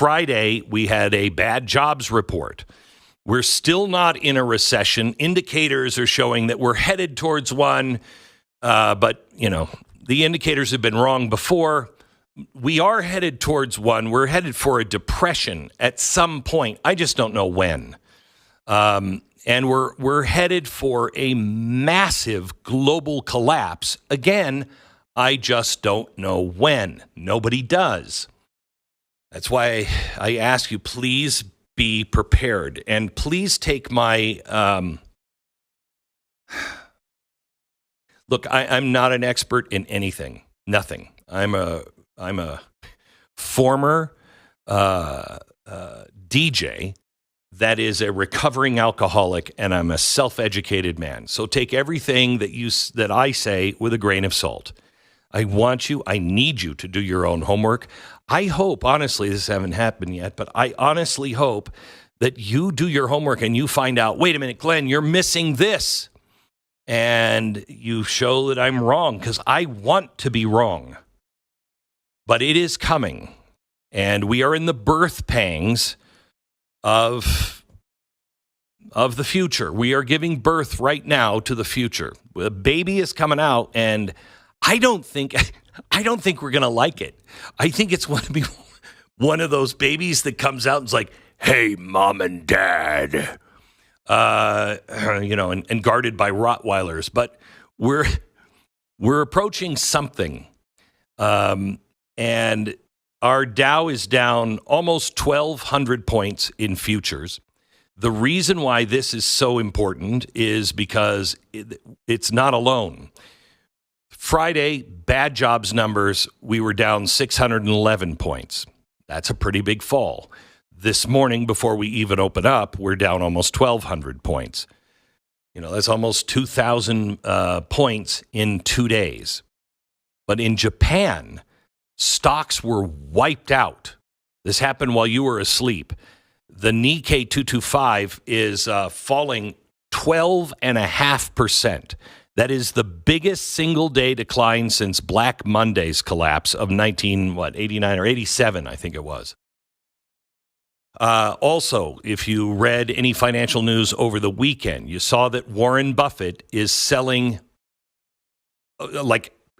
Friday, we had a bad jobs report. We're still not in a recession. Indicators are showing that we're headed towards one. But, the indicators have been wrong before. We are headed towards one. We're headed for a depression at some point. I just don't know when. And we're headed for a massive global collapse. Again, I just don't know when. Nobody does. That's why I ask you, please be prepared. And please take my... Look, I'm not an expert in anything. Nothing. I'm a former DJ that is a recovering alcoholic, and I'm a self-educated man. So take everything that I say with a grain of salt. I need you to do your own homework. I hope, honestly, this hasn't happened yet, but I honestly hope that you do your homework and you find out, wait a minute, Glenn, you're missing this. And you show that I'm wrong, because I want to be wrong. But it is coming. And we are in the birth pangs of the future. We are giving birth right now to the future. The baby is coming out, and I don't think we're going to like it. I think it's going to be one of those babies that comes out and is like, hey, mom and dad. And guarded by Rottweilers, but we're approaching something. And our Dow is down almost 1,200 points in futures. The reason why this is so important is because it's not alone. Friday, bad jobs numbers, we were down 611 points. That's a pretty big fall. This morning, before we even open up, we're down almost 1,200 points. That's almost 2,000 points in 2 days. But in Japan, stocks were wiped out. This happened while you were asleep. The Nikkei 225 is falling 12.5%. That is the biggest single-day decline since Black Monday's collapse of 89 or 87, I think it was. Also, if you read any financial news over the weekend, you saw that Warren Buffett is selling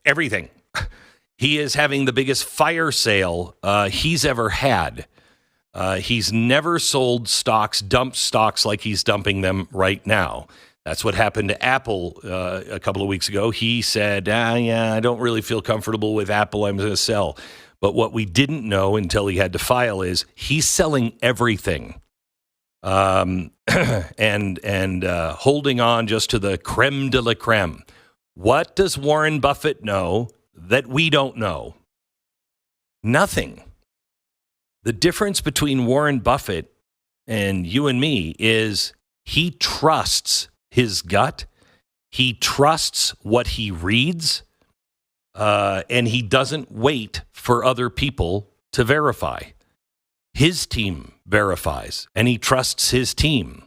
everything. He is having the biggest fire sale he's ever had. He's never sold stocks, dumped stocks like he's dumping them right now. That's what happened to Apple a couple of weeks ago. He said, I don't really feel comfortable with Apple. I'm going to sell. But what we didn't know until he had to file is he's selling everything and holding on just to the creme de la creme. What does Warren Buffett know that we don't know? Nothing. The difference between Warren Buffett and you and me is he trusts his gut. He trusts what he reads. And he doesn't wait for other people to verify. His team verifies, and he trusts his team.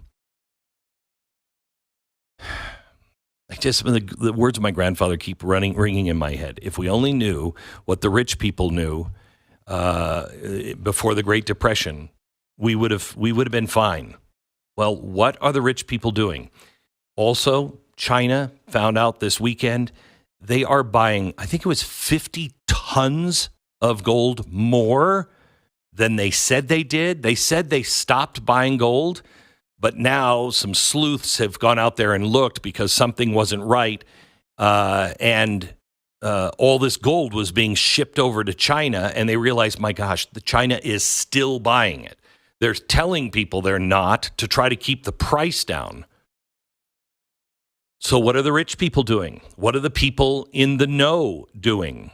The words of my grandfather keep ringing in my head. If we only knew what the rich people knew before the Great Depression, we would have been fine. Well, what are the rich people doing? Also, China found out this weekend they are buying, I think it was 50 tons of gold more than they said they did. They said they stopped buying gold, but now some sleuths have gone out there and looked because something wasn't right. And all this gold was being shipped over to China, and they realized, my gosh, China is still buying it. They're telling people they're not to try to keep the price down. So what are the rich people doing? What are the people in the know doing?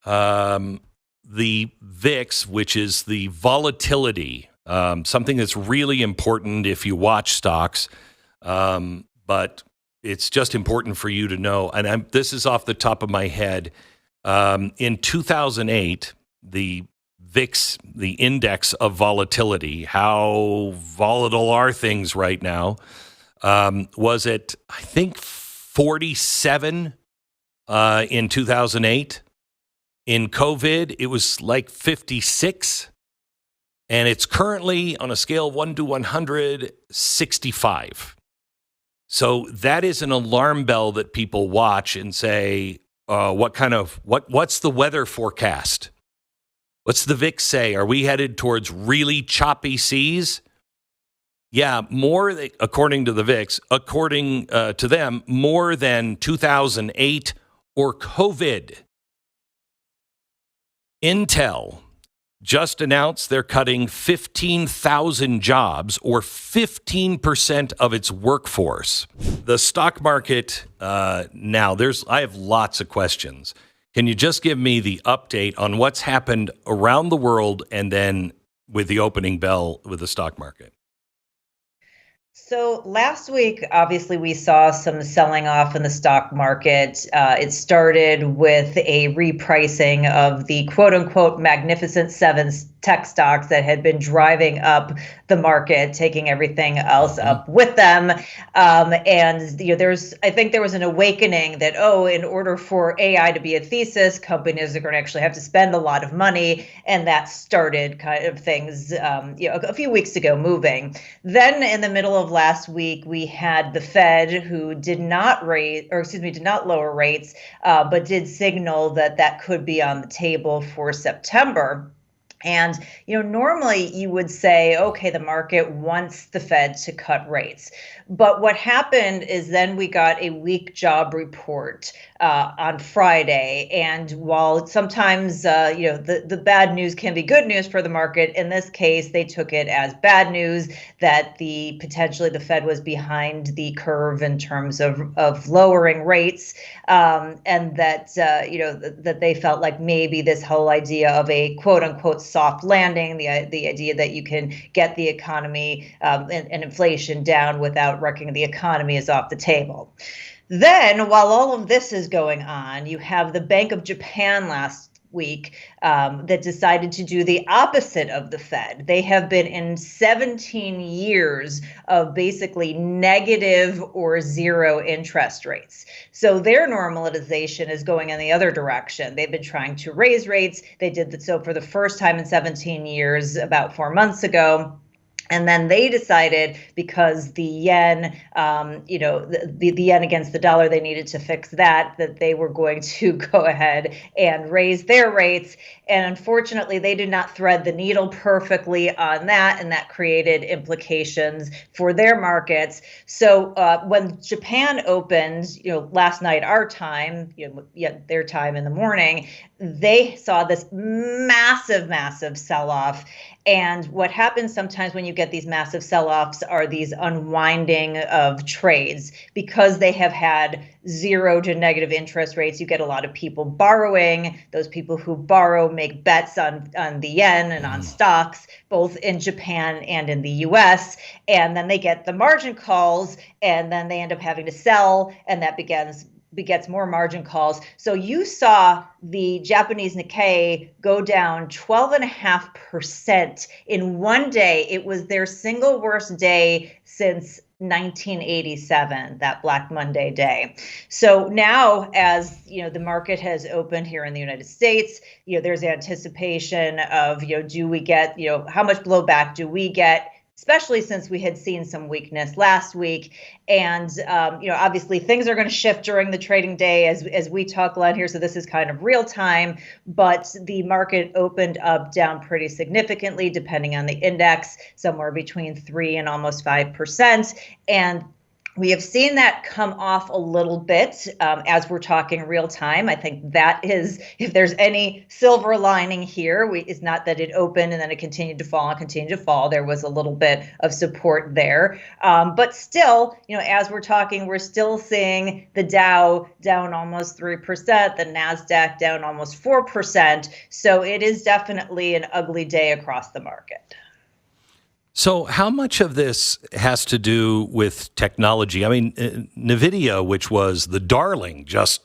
The VIX, which is the volatility, something that's really important if you watch stocks, but it's just important for you to know. And this is off the top of my head. In 2008, the VIX, the index of volatility, how volatile are things right now, was at, I think, 47 in 2008. In COVID, it was like 56. And it's currently on a scale of 1 to 100, 65. So that is an alarm bell that people watch and say, what's the weather forecast? What's the VIX say? Are we headed towards really choppy seas? Yeah, according to the VIX, according to them, more than 2008 or COVID. Intel just announced they're cutting 15,000 jobs, or 15% of its workforce. The stock market now, I have lots of questions. Can you just give me the update on what's happened around the world and then with the opening bell with the stock market? So last week, obviously, we saw some selling off in the stock market. It started with a repricing of the quote unquote Magnificent Seven tech stocks that had been driving up the market, taking everything else up with them. I think there was an awakening that, in order for AI to be a thesis, companies are going to actually have to spend a lot of money. And that started kind of things, a few weeks ago moving. Then in the middle of last week, we had the Fed, who did not lower rates, but did signal that could be on the table for September. And, normally you would say, okay, the market wants the Fed to cut rates. But what happened is then we got a weak job report on Friday. And while sometimes, the bad news can be good news for the market, in this case, they took it as bad news that potentially the Fed was behind the curve in terms of lowering rates, and that they felt like maybe this whole idea of a quote unquote soft landing, the idea that you can get the economy and inflation down without wrecking the economy, is off the table. Then, while all of this is going on, you have the Bank of Japan last week that decided to do the opposite of the Fed. They have been in 17 years of basically negative or zero interest rates. So their normalization is going in the other direction. They've been trying to raise rates. They did so for the first time in 17 years about 4 months ago. And then they decided, because the yen, the yen against the dollar, they needed to fix that they were going to go ahead and raise their rates. And unfortunately, they did not thread the needle perfectly on that, and that created implications for their markets. So when Japan opened, last night, our time, their time in the morning, they saw this massive sell-off. And what happens sometimes when you get these massive sell-offs are these unwinding of trades. Because they have had zero to negative interest rates, you get a lot of people borrowing. Those people who borrow make bets on the yen and on stocks, both in Japan and in the US. And then they get the margin calls, and then they end up having to sell, and that begets more margin calls. So you saw the Japanese Nikkei go down 12.5% in one day. It was their single worst day since 1987, that Black Monday day. So now, as the market has opened here in the United States, there's anticipation of, do we get, how much blowback do we get? Especially since we had seen some weakness last week. And, obviously things are going to shift during the trading day as we talk a lot here. So this is kind of real time, but the market opened up down pretty significantly, depending on the index, somewhere between 3 and almost 5%. And we have seen that come off a little bit as we're talking real time. I think that is, if there's any silver lining here, it's not that it opened and then it continued to fall and continued to fall. There was a little bit of support there. But still, as we're talking, we're still seeing the Dow down almost 3%, the NASDAQ down almost 4%. So it is definitely an ugly day across the market. So how much of this has to do with technology? I mean, NVIDIA, which was the darling just,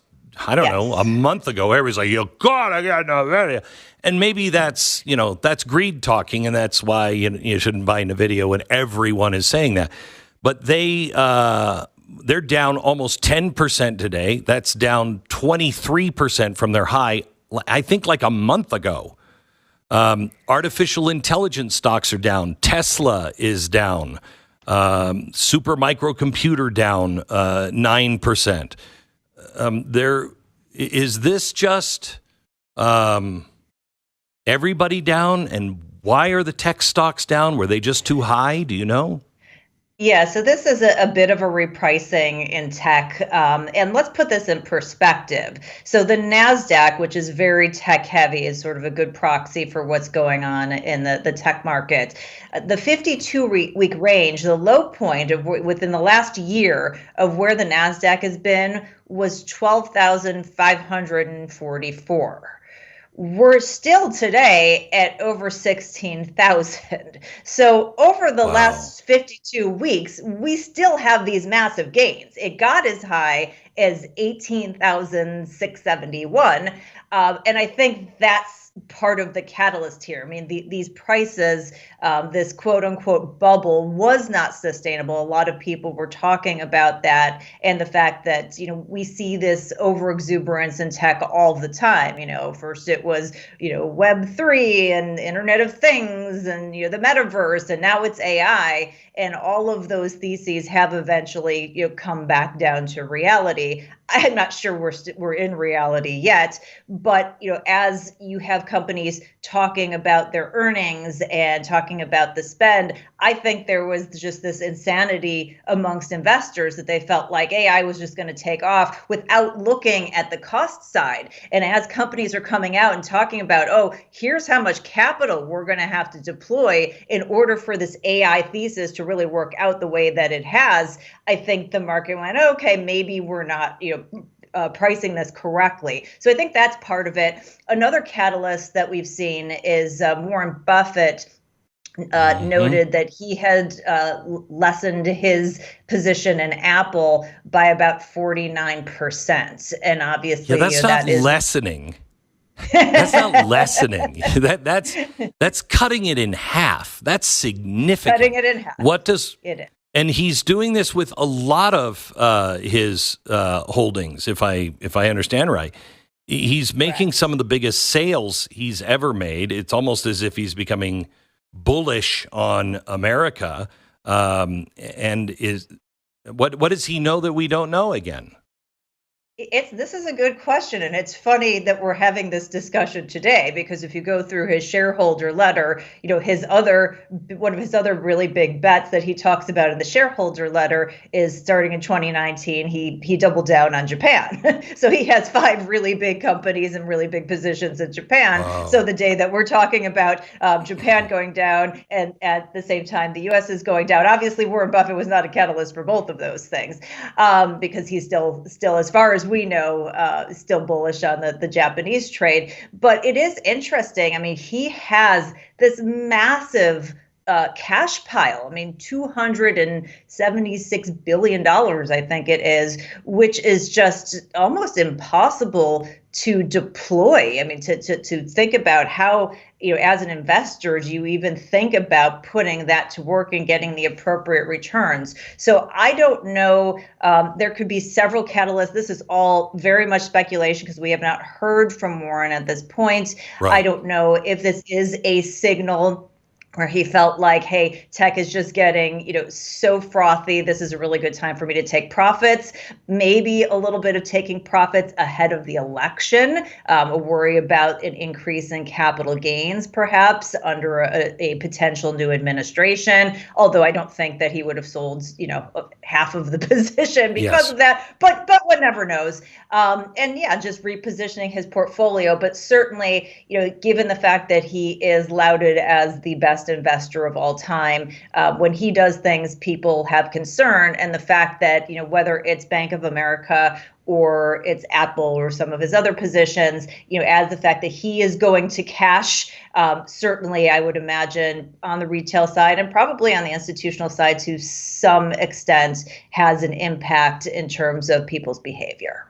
a month ago, everybody's like, God, I got NVIDIA. And maybe that's greed talking, and that's why you shouldn't buy NVIDIA when everyone is saying that. But they're down almost 10% today. That's down 23% from their high I think like a month ago. Artificial intelligence stocks are down. Tesla is down. Super microcomputer down 9%. Is this just everybody down? And why are the tech stocks down? Were they just too high? Do you know? Yeah, so this is a bit of a repricing in tech. And let's put this in perspective. So the NASDAQ, which is very tech heavy, is sort of a good proxy for what's going on in the tech market. The 52-week range, the low point of within the last year of where the NASDAQ has been was 12,544. We're still today at over 16,000. So over the last 52 weeks, we still have these massive gains. It got as high as 18,671. And I think that's part of the catalyst here. I mean, these prices, this quote unquote bubble was not sustainable. A lot of people were talking about that and the fact that, we see this over exuberance in tech all the time. First it was, Web3 and Internet of Things and, the metaverse, and now it's AI. And all of those theses have eventually, come back down to reality. I'm not sure we're in reality yet, but as you have companies talking about their earnings and talking about the spend, I think there was just this insanity amongst investors that they felt like AI was just going to take off without looking at the cost side. And as companies are coming out and talking about, oh, here's how much capital we're going to have to deploy in order for this AI thesis to really work out the way that it has, I think the market went, okay, maybe we're not, pricing this correctly. So I think that's part of it. Another catalyst that we've seen is Warren Buffett noted that he had lessened his position in Apple by about 49%. And obviously, that's not lessening. That's not lessening. That's cutting it in half. That's significant. Cutting it in half. It is. And he's doing this with a lot of his holdings, if I understand right. He's making some of the biggest sales he's ever made. It's almost as if he's becoming bullish on America. And what does he know that we don't know again? This is a good question, and it's funny that we're having this discussion today, because if you go through his shareholder letter, one of his other really big bets that he talks about in the shareholder letter is starting in 2019, he doubled down on Japan. So he has 5 really big companies and really big positions in Japan. Wow. So the day that we're talking about Japan going down and at the same time the U.S. is going down, obviously Warren Buffett was not a catalyst for both of those things, because he's still, as far as we know, still bullish on the Japanese trade. But it is interesting. I mean, he has this massive cash pile. I mean, $276 billion, I think it is, which is just almost impossible to deploy. I mean, to think about how, as an investor, do you even think about putting that to work and getting the appropriate returns? So I don't know. There could be several catalysts. This is all very much speculation because we have not heard from Warren at this point. Right. I don't know if this is a signal where he felt like, hey, tech is just getting, so frothy. This is a really good time for me to take profits. Maybe a little bit of taking profits ahead of the election, a worry about an increase in capital gains, perhaps under a potential new administration. Although I don't think that he would have sold, half of the position because of that. But one never knows. And yeah, just repositioning his portfolio. But certainly, given the fact that he is lauded as the best investor of all time, when he does things, people have concern. And the fact that, whether it's Bank of America or it's Apple or some of his other positions, as the fact that he is going to cash, certainly I would imagine on the retail side and probably on the institutional side to some extent has an impact in terms of people's behavior.